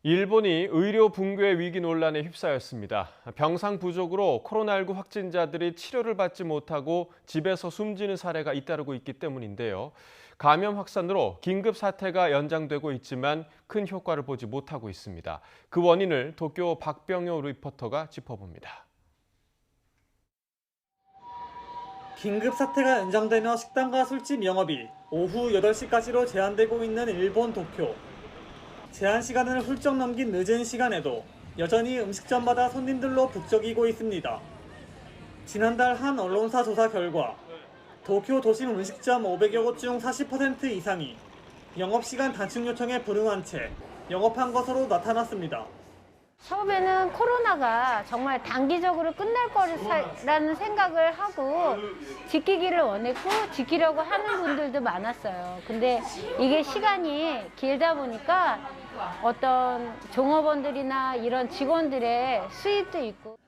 일본이 의료 붕괴 위기 논란에 휩싸였습니다. 병상 부족으로 코로나19 확진자들이 치료를 받지 못하고 집에서 숨지는 사례가 잇따르고 있기 때문인데요. 감염 확산으로 긴급 사태가 연장되고 있지만 큰 효과를 보지 못하고 있습니다. 그 원인을 도쿄 박병효 리포터가 짚어봅니다. 긴급 사태가 연장되며 식당과 술집 영업이 오후 8시까지로 제한되고 있는 일본 도쿄. 제한 시간을 훌쩍 넘긴 늦은 시간에도 여전히 음식점마다 손님들로 북적이고 있습니다. 지난달 한 언론사 조사 결과 도쿄 도심 음식점 500여 곳 중 40% 이상이 영업시간 단축 요청에 불응한 채 영업한 것으로 나타났습니다. 처음에는 코로나가 정말 단기적으로 끝날 거라는 생각을 하고 지키기를 원했고 지키려고 하는 분들도 많았어요. 근데 이게 시간이 길다 보니까 어떤 종업원들이나 이런 직원들의 수입도 있고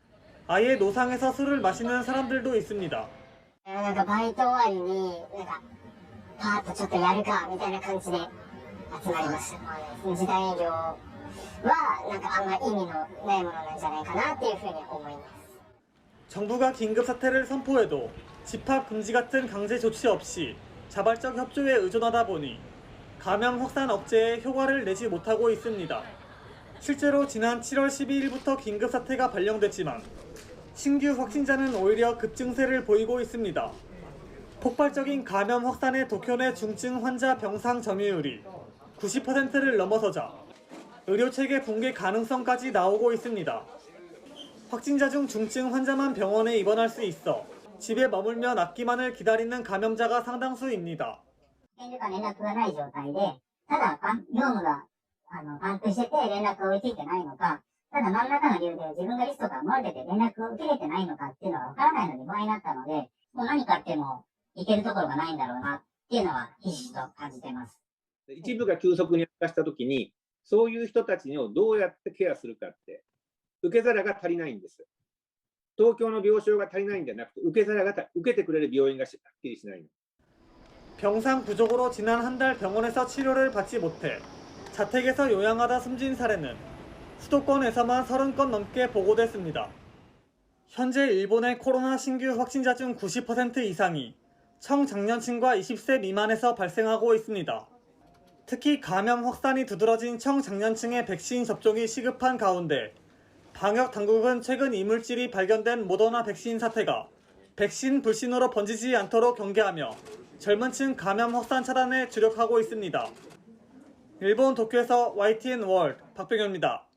아예 노상에서 술을 마시는 사람들도 있습니다. バイト終わりにパーッとちょっとやるかみたいな感じで集まりました。時短営業はあんま意味のないものなんじゃないかなっていうふうに思います。 정부가 긴급 사태를 선포해도 집합 금지 같은 강제 조치 없이 자발적 협조에 의존하다 보니 감염 확산 억제에 효과를 내지 못하고 있습니다. 실제로 지난 7월 12일부터 긴급 사태가 발령됐지만 신규 확진자는 오히려 급증세를 보이고 있습니다. 폭발적인 감염 확산의 도쿄 내 중증 환자 병상 점유율이 90%를 넘어서자 의료체계 붕괴 가능성까지 나오고 있습니다. 확진자 중 중증 환자만 병원에 입원할 수 있어 집에 머물며 낫기만을 기다리는 감염자가 상당수입니다. 連絡がない状態で、ただ業務がパンクしてて連絡が追いついてないのか、ただ何らかの理由で自分がリストから漏れてて連絡を受けれてないのかっていうのがわからないので不安になったので、もう何かあってもいけるところがないんだろうなっていうのはひしひしと感じています。一部が急速に悪化したときに、そういう人たちをどうやってケアするかって、受け皿が足りないんです。東京の病床が足りないんじゃなくて、受けてくれる病院がはっきりしない。 병상 부족으로 지난 한 달 병원에서 치료를 받지 못해 자택에서 요양하다 숨진 사례는 수도권에서만 30건 넘게 보고됐습니다. 현재 일본의 코로나 신규 확진자 중 90% 이상이 청장년층과 20세 미만에서 발생하고 있습니다. 특히 감염 확산이 두드러진 청장년층의 백신 접종이 시급한 가운데 방역 당국은 최근 이물질이 발견된 모더나 백신 사태가 백신 불신으로 번지지 않도록 경계하며 젊은 층 감염 확산 차단에 주력하고 있습니다. 일본 도쿄에서 YTN 월드 박병효입니다.